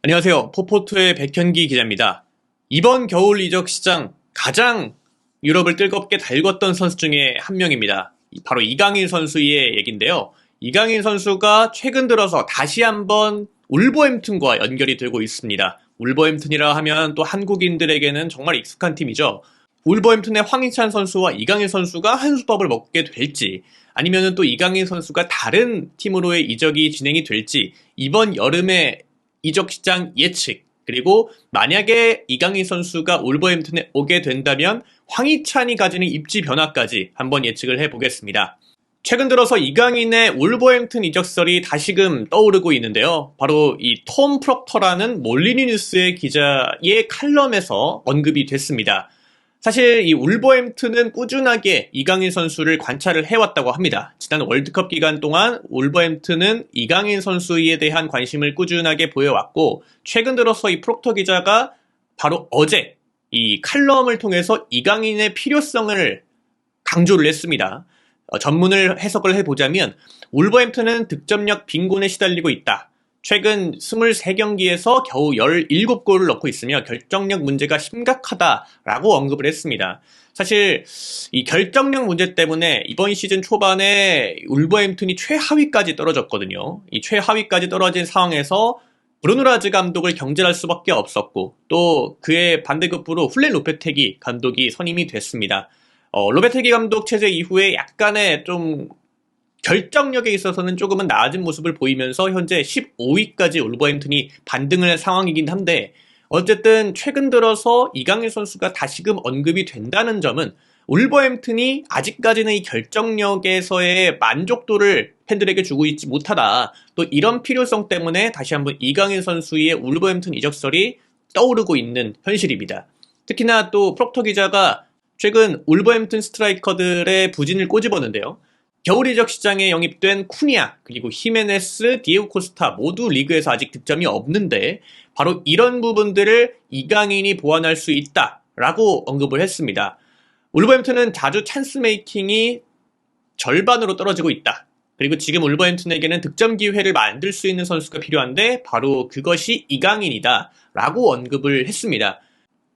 안녕하세요. 포포투의 백현기 기자입니다. 이번 겨울 이적 시장 가장 유럽을 뜨겁게 달궜던 선수 중에 한 명입니다. 바로 이강인 선수의 얘기인데요. 이강인 선수가 최근 들어서 다시 한번 울버햄튼과 연결이 되고 있습니다. 울버햄튼이라 하면 또 한국인들에게는 정말 익숙한 팀이죠. 울버햄튼의 황희찬 선수와 이강인 선수가 한 수밥을 먹게 될지, 아니면 또 이강인 선수가 다른 팀으로의 이적이 진행이 될지, 이번 여름에 이적 시장 예측, 그리고 만약에 이강인 선수가 울버햄튼에 오게 된다면 황희찬이 가지는 입지 변화까지 한번 예측을 해보겠습니다. 최근 들어서 이강인의 울버햄튼 이적설이 다시금 떠오르고 있는데요. 바로 이 톰 프록터라는 몰리니 뉴스의 기자의 칼럼에서 언급이 됐습니다. 사실 이 울버햄튼은 꾸준하게 이강인 선수를 관찰을 해왔다고 합니다. 지난 월드컵 기간 동안 울버햄튼은 이강인 선수에 대한 관심을 꾸준하게 보여왔고, 최근 들어서 이 프록터 기자가 바로 어제 이 칼럼을 통해서 이강인의 필요성을 강조를 했습니다. 전문을 해석을 해보자면 울버햄튼은 득점력 빈곤에 시달리고 있다. 최근 23경기에서 겨우 17골을 넣고 있으며 결정력 문제가 심각하다라고 언급을 했습니다. 사실 이 결정력 문제 때문에 이번 시즌 초반에 울버햄튼이 최하위까지 떨어졌거든요. 이 최하위까지 떨어진 상황에서 브루노 라즈 감독을 경질할 수밖에 없었고, 또 그의 반대급부로 훌렌 로페테기 감독이 선임이 됐습니다. 로페테기 감독 체제 이후에 약간의 좀 결정력에 있어서는 조금은 나아진 모습을 보이면서 현재 15위까지 울버햄튼이 반등을 한 상황이긴 한데, 어쨌든 최근 들어서 이강인 선수가 다시금 언급이 된다는 점은 울버햄튼이 아직까지는 이 결정력에서의 만족도를 팬들에게 주고 있지 못하다, 또 이런 필요성 때문에 다시 한번 이강인 선수의 울버햄튼 이적설이 떠오르고 있는 현실입니다. 특히나 또 프록터 기자가 최근 울버햄튼 스트라이커들의 부진을 꼬집었는데요. 겨울 이적 시장에 영입된 쿠니아, 그리고 히메네스, 디에고 코스타 모두 리그에서 아직 득점이 없는데, 바로 이런 부분들을 이강인이 보완할 수 있다라고 언급을 했습니다. 울버햄튼은 자주 찬스 메이킹이 절반으로 떨어지고 있다. 그리고 지금 울버햄튼에게는 득점 기회를 만들 수 있는 선수가 필요한데 바로 그것이 이강인이다 라고 언급을 했습니다.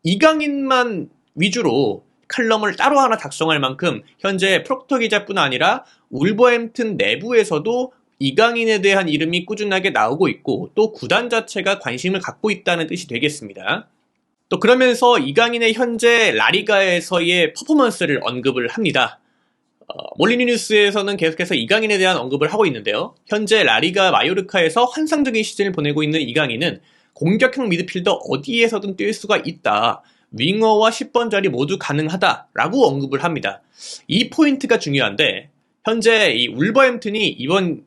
이강인만 위주로 칼럼을 따로 하나 작성할 만큼 현재 프록터 기자뿐 아니라 울버햄튼 내부에서도 이강인에 대한 이름이 꾸준하게 나오고 있고, 또 구단 자체가 관심을 갖고 있다는 뜻이 되겠습니다. 또 그러면서 이강인의 현재 라리가에서의 퍼포먼스를 언급을 합니다. 몰리니 뉴스에서는 계속해서 이강인에 대한 언급을 하고 있는데요. 현재 라리가 마요르카에서 환상적인 시즌을 보내고 있는 이강인은 공격형 미드필더 어디에서든 뛸 수가 있다. 윙어와 10번 자리 모두 가능하다라고 언급을 합니다. 이 포인트가 중요한데, 현재 이 울버햄튼이 이번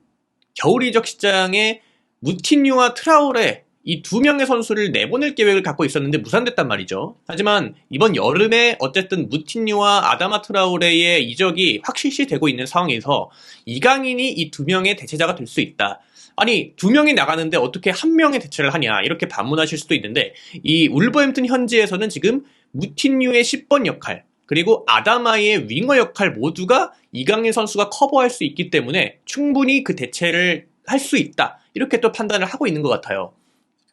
겨울 이적 시장에 무티뉴와 트라우레 이 두 명의 선수를 내보낼 계획을 갖고 있었는데 무산됐단 말이죠. 하지만 이번 여름에 어쨌든 무티뉴와 아다마 트라우레의 이적이 확실시 되고 있는 상황에서 이강인이 이 두 명의 대체자가 될 수 있다. 아니, 두 명이 나가는데 어떻게 한 명의 대체를 하냐, 이렇게 반문하실 수도 있는데, 이 울버햄튼 현지에서는 지금 무티뉴의 10번 역할, 그리고 아다마의 윙어 역할 모두가 이강인 선수가 커버할 수 있기 때문에 충분히 그 대체를 할 수 있다, 이렇게 또 판단을 하고 있는 것 같아요.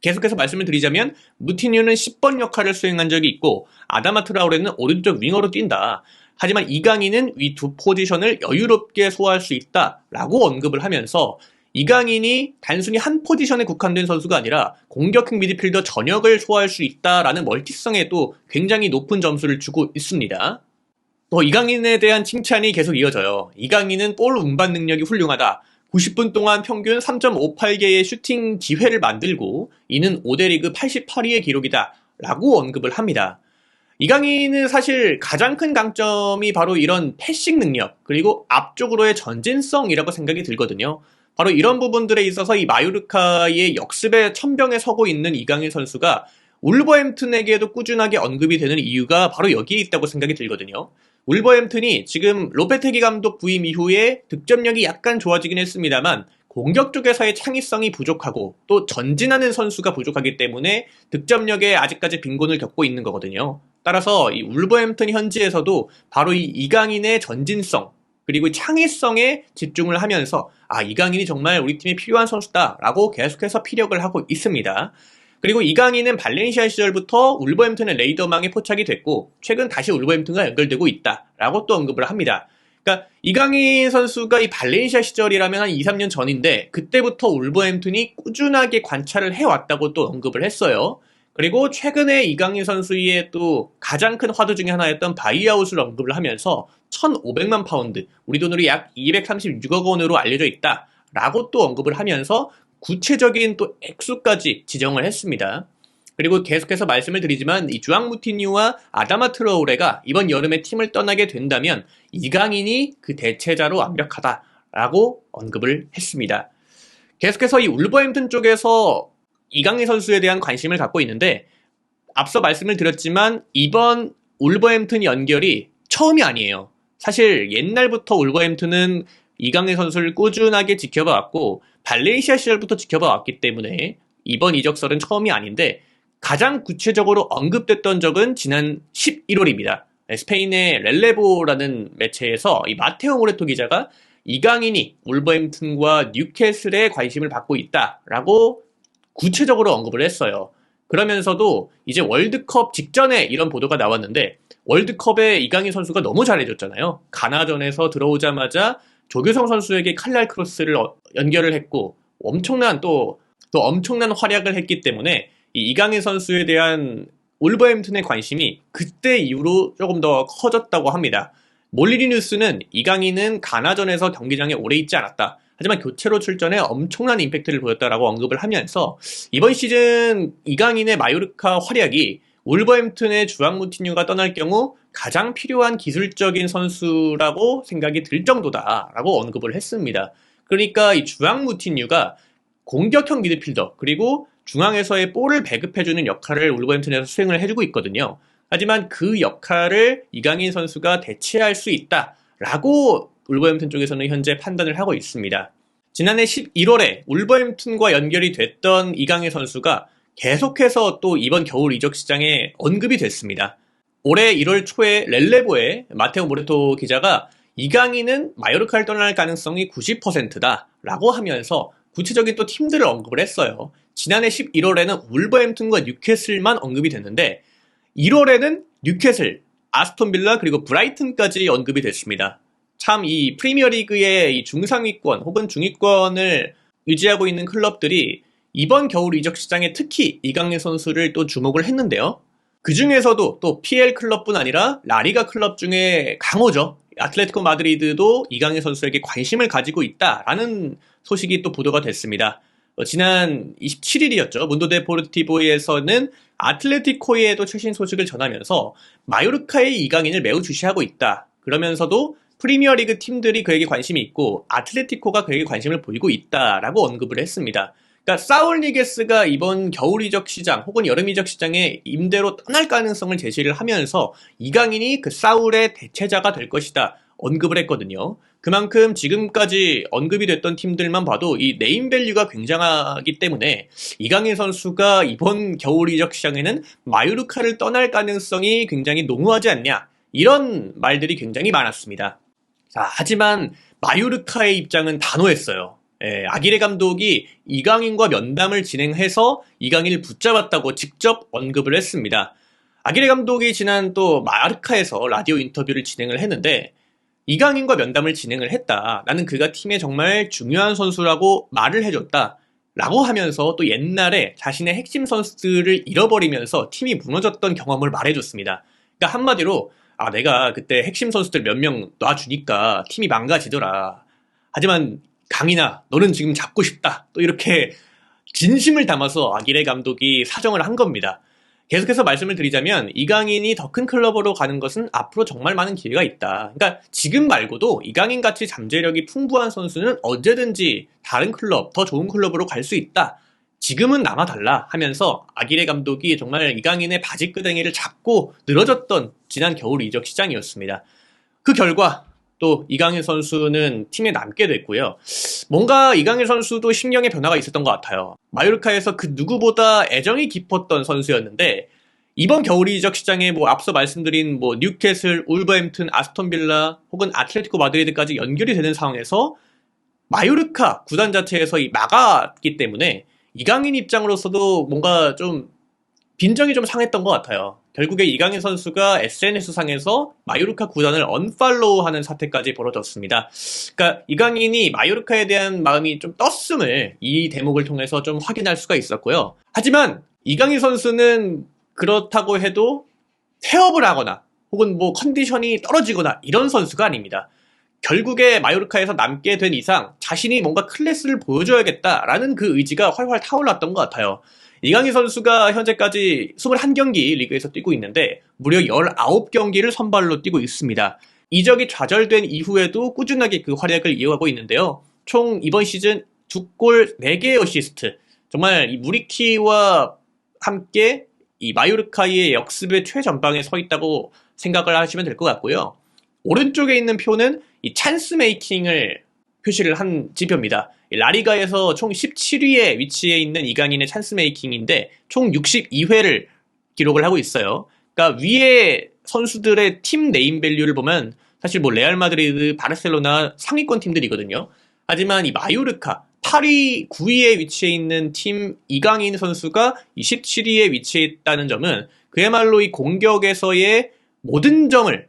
계속해서 말씀을 드리자면 무티뉴는 10번 역할을 수행한 적이 있고, 아다마 트라우레는 오른쪽 윙어로 뛴다. 하지만 이강인은 이 두 포지션을 여유롭게 소화할 수 있다라고 언급을 하면서, 이강인이 단순히 한 포지션에 국한된 선수가 아니라 공격형 미드필더 전역을 소화할 수 있다라는 멀티성에도 굉장히 높은 점수를 주고 있습니다. 또 이강인에 대한 칭찬이 계속 이어져요. 이강인은 볼 운반 능력이 훌륭하다. 90분 동안 평균 3.58개의 슈팅 기회를 만들고 이는 5대 리그 88위의 기록이다 라고 언급을 합니다. 이강인은 사실 가장 큰 강점이 바로 이런 패싱 능력, 그리고 앞쪽으로의 전진성이라고 생각이 들거든요. 바로 이런 부분들에 있어서 이 마요르카의 역습의 천병에 서고 있는 이강인 선수가 울버햄튼에게도 꾸준하게 언급이 되는 이유가 바로 여기에 있다고 생각이 들거든요. 울버햄튼이 지금 로페테기 감독 부임 이후에 득점력이 약간 좋아지긴 했습니다만 공격 쪽에서의 창의성이 부족하고 또 전진하는 선수가 부족하기 때문에 득점력에 아직까지 빈곤을 겪고 있는 거거든요. 따라서 이 울버햄튼 현지에서도 바로 이 이강인의 전진성, 그리고 창의성에 집중을 하면서 이강인이 정말 우리 팀에 필요한 선수다라고 계속해서 피력을 하고 있습니다. 그리고 이강인은 발렌시아 시절부터 울버햄튼의 레이더망에 포착이 됐고 최근 다시 울버햄튼과 연결되고 있다라고 또 언급을 합니다. 그러니까 이강인 선수가 이 발렌시아 시절이라면 한 2, 3년 전인데 그때부터 울버햄튼이 꾸준하게 관찰을 해왔다고 또 언급을 했어요. 그리고 최근에 이강인 선수의 또 가장 큰 화두 중에 하나였던 바이아웃을 언급을 하면서 1,500만 파운드, 우리 돈으로 약 236억 원으로 알려져 있다라고 또 언급을 하면서 구체적인 또 액수까지 지정을 했습니다. 그리고 계속해서 말씀을 드리지만 이 주앙 무티뉴와 아다마 트라오레가 이번 여름에 팀을 떠나게 된다면 이강인이 그 대체자로 완벽하다라고 언급을 했습니다. 계속해서 이 울버햄튼 쪽에서 이강인 선수에 대한 관심을 갖고 있는데 앞서 말씀을 드렸지만 이번 울버햄튼 연결이 처음이 아니에요. 사실 옛날부터 울버햄튼은 이강인 선수를 꾸준하게 지켜봐왔고 발렌시아 시절부터 지켜봐왔기 때문에 이번 이적설은 처음이 아닌데 가장 구체적으로 언급됐던 적은 지난 11월입니다. 스페인의 렐레보라는 매체에서 이 마테오 모레토 기자가 이강인이 울버햄튼과 뉴캐슬에 관심을 받고 있다라고 구체적으로 언급을 했어요. 그러면서도 이제 월드컵 직전에 이런 보도가 나왔는데 월드컵에 이강인 선수가 너무 잘해줬잖아요. 가나전에서 들어오자마자 조규성 선수에게 칼날 크로스를 연결을 했고 엄청난 또 엄청난 활약을 했기 때문에 이강인 선수에 대한 울버햄튼의 관심이 그때 이후로 조금 더 커졌다고 합니다. 몰리리 뉴스는 이강인은 가나전에서 경기장에 오래 있지 않았다. 하지만 교체로 출전해 엄청난 임팩트를 보였다라고 언급을 하면서 이번 시즌 이강인의 마요르카 활약이 울버햄튼의 주앙 무티뉴가 떠날 경우 가장 필요한 기술적인 선수라고 생각이 들 정도다라고 언급을 했습니다. 그러니까 이 주앙 무티뉴가 공격형 미드필더 그리고 중앙에서의 볼을 배급해주는 역할을 울버햄튼에서 수행을 해주고 있거든요. 하지만 그 역할을 이강인 선수가 대체할 수 있다라고 울버햄튼 쪽에서는 현재 판단을 하고 있습니다. 지난해 11월에 울버햄튼과 연결이 됐던 이강인 선수가 계속해서 또 이번 겨울 이적 시장에 언급이 됐습니다. 올해 1월 초에 렐레보에 마테오 모레토 기자가 이강인은 마요르카를 떠날 가능성이 90%다 라고 하면서 구체적인 또 팀들을 언급을 했어요. 지난해 11월에는 울버햄튼과 뉴캐슬만 언급이 됐는데 1월에는 뉴캐슬, 아스톤 빌라 그리고 브라이튼까지 언급이 됐습니다. 참 이 프리미어리그의 이 중상위권 혹은 중위권을 유지하고 있는 클럽들이 이번 겨울 이적 시장에 특히 이강인 선수를 또 주목을 했는데요. 그 중에서도 또 PL 클럽뿐 아니라 라리가 클럽 중에 강호죠. 아틀레티코 마드리드도 이강인 선수에게 관심을 가지고 있다라는 소식이 또 보도가 됐습니다. 지난 27일이었죠. 문도 데포르티보에서는 아틀레티코에도 최신 소식을 전하면서 마요르카의 이강인을 매우 주시하고 있다. 그러면서도 프리미어리그 팀들이 그에게 관심이 있고 아틀레티코가 그에게 관심을 보이고 있다라고 언급을 했습니다. 그러니까 사울 니게스가 이번 겨울 이적 시장 혹은 여름 이적 시장에 임대로 떠날 가능성을 제시를 하면서 이강인이 그 사울의 대체자가 될 것이다 언급을 했거든요. 그만큼 지금까지 언급이 됐던 팀들만 봐도 이 네임밸류가 굉장하기 때문에 이강인 선수가 이번 겨울 이적 시장에는 마요르카를 떠날 가능성이 굉장히 농후하지 않냐 이런 말들이 굉장히 많았습니다. 자, 하지만 마요르카의 입장은 단호했어요. 아기레 감독이 이강인과 면담을 진행해서 이강인을 붙잡았다고 직접 언급을 했습니다. 아기레 감독이 지난 또 마르카에서 라디오 인터뷰를 진행을 했는데 이강인과 면담을 진행을 했다. 나는 그가 팀에 정말 중요한 선수라고 말을 해줬다. 라고 하면서 또 옛날에 자신의 핵심 선수들을 잃어버리면서 팀이 무너졌던 경험을 말해줬습니다. 그러니까 한마디로 내가 그때 핵심 선수들 몇 명 놔주니까 팀이 망가지더라. 하지만 강인아, 너는 지금 잡고 싶다. 또 이렇게 진심을 담아서 아기레 감독이 사정을 한 겁니다. 계속해서 말씀을 드리자면 이강인이 더 큰 클럽으로 가는 것은 앞으로 정말 많은 기회가 있다. 그러니까 지금 말고도 이강인 같이 잠재력이 풍부한 선수는 언제든지 다른 클럽, 더 좋은 클럽으로 갈 수 있다. 지금은 남아달라 하면서 아기레 감독이 정말 이강인의 바지끄댕이를 잡고 늘어졌던 지난 겨울 이적 시장이었습니다. 그 결과 또 이강인 선수는 팀에 남게 됐고요. 뭔가 이강인 선수도 심경의 변화가 있었던 것 같아요. 마요르카에서 그 누구보다 애정이 깊었던 선수였는데 이번 겨울 이적 시장에 앞서 말씀드린 뉴캐슬, 울버햄튼, 아스톤 빌라 혹은 아틀레티코 마드리드까지 연결이 되는 상황에서 마요르카 구단 자체에서 막았기 때문에 이강인 입장으로서도 뭔가 좀 빈정이 좀 상했던 것 같아요. 결국에 이강인 선수가 SNS상에서 마요르카 구단을 언팔로우하는 사태까지 벌어졌습니다. 그러니까 이강인이 마요르카에 대한 마음이 좀 떴음을 이 대목을 통해서 좀 확인할 수가 있었고요. 하지만 이강인 선수는 그렇다고 해도 태업을 하거나 혹은 뭐 컨디션이 떨어지거나 이런 선수가 아닙니다. 결국에 마요르카에서 남게 된 이상 자신이 뭔가 클래스를 보여줘야겠다라는 그 의지가 활활 타올랐던 것 같아요. 이강인 선수가 현재까지 21경기 리그에서 뛰고 있는데 무려 19경기를 선발로 뛰고 있습니다. 이적이 좌절된 이후에도 꾸준하게 그 활약을 이어가고 있는데요. 총 이번 시즌 2골 4개의 어시스트. 정말 이 무리키와 함께 이 마요르카의 역습의 최전방에 서 있다고 생각을 하시면 될 것 같고요. 오른쪽에 있는 표는 이 찬스 메이킹을 표시를 한 지표입니다. 라리가에서 총 17위에 위치해 있는 이강인의 찬스 메이킹인데 총 62회를 기록을 하고 있어요. 그러니까 위에 선수들의 팀 네임 밸류를 보면 사실 뭐 레알 마드리드, 바르셀로나 상위권 팀들이거든요. 하지만 이 마요르카 8위, 9위에 위치해 있는 팀 이강인 선수가 27위에 위치해 있다는 점은 그야말로 이 공격에서의 모든 점을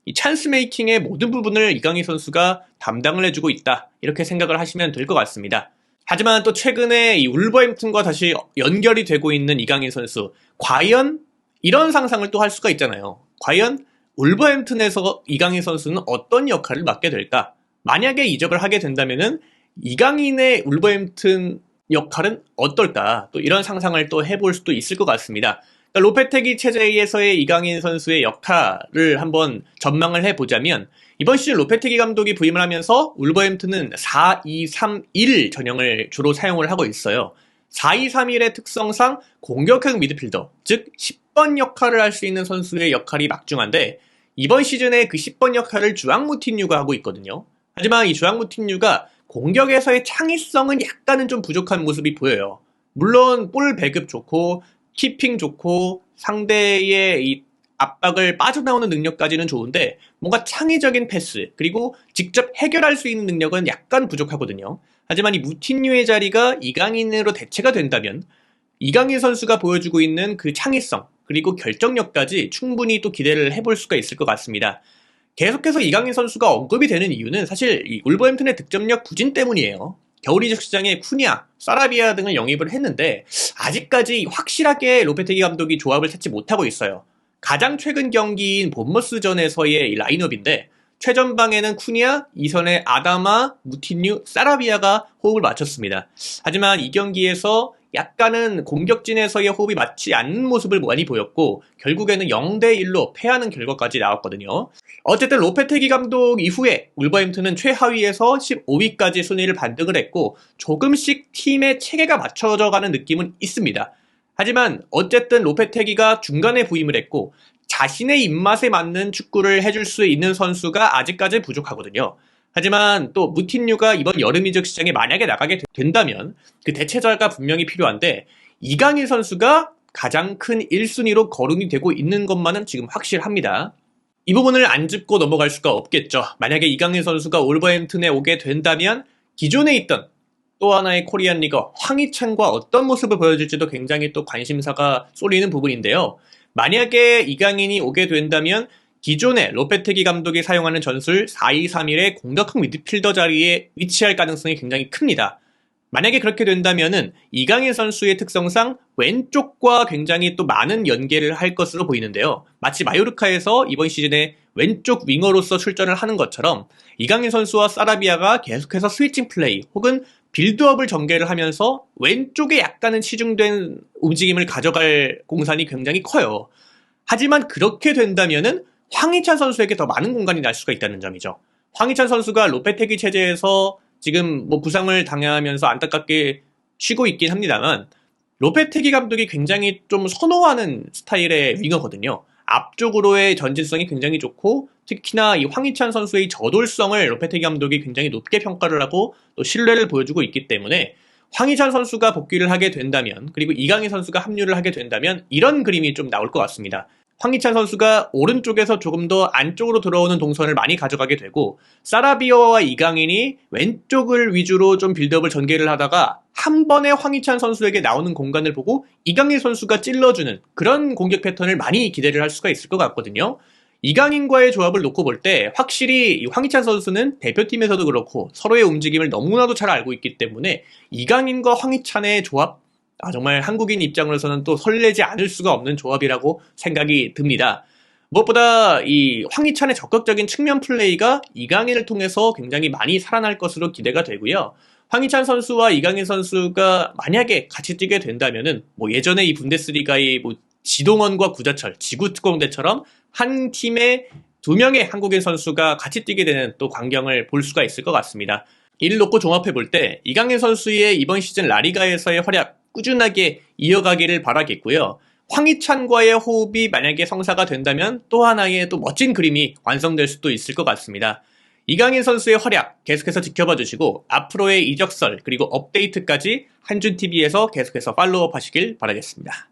이 찬스 메이킹의 모든 부분을 이강인 선수가 담당을 해주고 있다. 이렇게 생각을 하시면 될 것 같습니다. 하지만 또 최근에 이 울버햄튼과 다시 연결이 되고 있는 이강인 선수. 과연 이런 상상을 또 할 수가 있잖아요. 과연 울버햄튼에서 이강인 선수는 어떤 역할을 맡게 될까? 만약에 이적을 하게 된다면은 이강인의 울버햄튼 역할은 어떨까? 또 이런 상상을 또 해볼 수도 있을 것 같습니다. 그러니까 로페테기 체제에서의 이강인 선수의 역할을 한번 전망을 해보자면 이번 시즌 로페테기 감독이 부임을 하면서 울버햄튼은 4-2-3-1 전형을 주로 사용을 하고 있어요. 4-2-3-1의 특성상 공격형 미드필더, 즉 10번 역할을 할 수 있는 선수의 역할이 막중한데 이번 시즌에 그 10번 역할을 주앙 무틴유가 하고 있거든요. 하지만 이 주앙 무틴유가 공격에서의 창의성은 약간은 좀 부족한 모습이 보여요. 물론 볼 배급 좋고 키핑 좋고 상대의 이 압박을 빠져나오는 능력까지는 좋은데 뭔가 창의적인 패스 그리고 직접 해결할 수 있는 능력은 약간 부족하거든요. 하지만 이 무틴유의 자리가 이강인으로 대체가 된다면 이강인 선수가 보여주고 있는 그 창의성 그리고 결정력까지 충분히 또 기대를 해볼 수가 있을 것 같습니다. 계속해서 이강인 선수가 언급이 되는 이유는 사실 이 울버햄튼의 득점력 부진 때문이에요. 겨울 이적 시장에 쿠니아, 사라비아 등을 영입을 했는데 아직까지 확실하게 로페테기 감독이 조합을 찾지 못하고 있어요. 가장 최근 경기인 본머스전에서의 이 라인업인데 최전방에는 쿠니아, 이선에 아다마, 무틴유, 사라비아가 호흡을 맞췄습니다. 하지만 이 경기에서 약간은 공격진에서의 호흡이 맞지 않는 모습을 많이 보였고 결국에는 0-1로 패하는 결과까지 나왔거든요. 어쨌든 로페테기 감독 이후에 울버햄튼은 최하위에서 15위까지 순위를 반등을 했고 조금씩 팀의 체계가 맞춰져 가는 느낌은 있습니다. 하지만 어쨌든 로페테기가 중간에 부임을 했고 자신의 입맛에 맞는 축구를 해줄 수 있는 선수가 아직까지 부족하거든요. 하지만 또 무틴유가 이번 여름 이적 시장에 만약에 나가게 된다면 그 대체자가 분명히 필요한데 이강인 선수가 가장 큰 1순위로 거론이 되고 있는 것만은 지금 확실합니다. 이 부분을 안 짚고 넘어갈 수가 없겠죠. 만약에 이강인 선수가 울버햄튼에 오게 된다면 기존에 있던 또 하나의 코리안 리거 황희찬과 어떤 모습을 보여줄지도 굉장히 또 관심사가 쏠리는 부분인데요. 만약에 이강인이 오게 된다면 기존의 로페테기 감독이 사용하는 전술 4-2-3-1의 공격형 미드필더 자리에 위치할 가능성이 굉장히 큽니다. 만약에 그렇게 된다면은 이강인 선수의 특성상 왼쪽과 굉장히 또 많은 연계를 할 것으로 보이는데요. 마치 마요르카에서 이번 시즌에 왼쪽 윙어로서 출전을 하는 것처럼 이강인 선수와 사라비아가 계속해서 스위칭 플레이 혹은 빌드업을 전개를 하면서 왼쪽에 약간은 치중된 움직임을 가져갈 공산이 굉장히 커요. 하지만 그렇게 된다면은 황희찬 선수에게 더 많은 공간이 날 수가 있다는 점이죠. 황희찬 선수가 로페테기 체제에서 지금 뭐 부상을 당하면서 안타깝게 쉬고 있긴 합니다만 로페테기 감독이 굉장히 좀 선호하는 스타일의 윙어거든요. 앞쪽으로의 전진성이 굉장히 좋고 특히나 이 황희찬 선수의 저돌성을 로페테기 감독이 굉장히 높게 평가를 하고 또 신뢰를 보여주고 있기 때문에 황희찬 선수가 복귀를 하게 된다면 그리고 이강인 선수가 합류를 하게 된다면 이런 그림이 좀 나올 것 같습니다. 황희찬 선수가 오른쪽에서 조금 더 안쪽으로 들어오는 동선을 많이 가져가게 되고 사라비어와 이강인이 왼쪽을 위주로 좀 빌드업을 전개를 하다가 한 번에 황희찬 선수에게 나오는 공간을 보고 이강인 선수가 찔러주는 그런 공격 패턴을 많이 기대를 할 수가 있을 것 같거든요. 이강인과의 조합을 놓고 볼 때 확실히 황희찬 선수는 대표팀에서도 그렇고 서로의 움직임을 너무나도 잘 알고 있기 때문에 이강인과 황희찬의 조합, 정말 한국인 입장으로서는 또 설레지 않을 수가 없는 조합이라고 생각이 듭니다. 무엇보다 이 황희찬의 적극적인 측면 플레이가 이강인을 통해서 굉장히 많이 살아날 것으로 기대가 되고요. 황희찬 선수와 이강인 선수가 만약에 같이 뛰게 된다면은 예전에 이 분데스리가의 지동원과 구자철, 지구특공대처럼 한 팀에 두 명의 한국인 선수가 같이 뛰게 되는 또 광경을 볼 수가 있을 것 같습니다. 이를 놓고 종합해 볼 때 이강인 선수의 이번 시즌 라리가에서의 활약 꾸준하게 이어가기를 바라겠고요. 황희찬과의 호흡이 만약에 성사가 된다면 또 하나의 또 멋진 그림이 완성될 수도 있을 것 같습니다. 이강인 선수의 활약 계속해서 지켜봐 주시고 앞으로의 이적설 그리고 업데이트까지 한준TV에서 계속해서 팔로우업 하시길 바라겠습니다.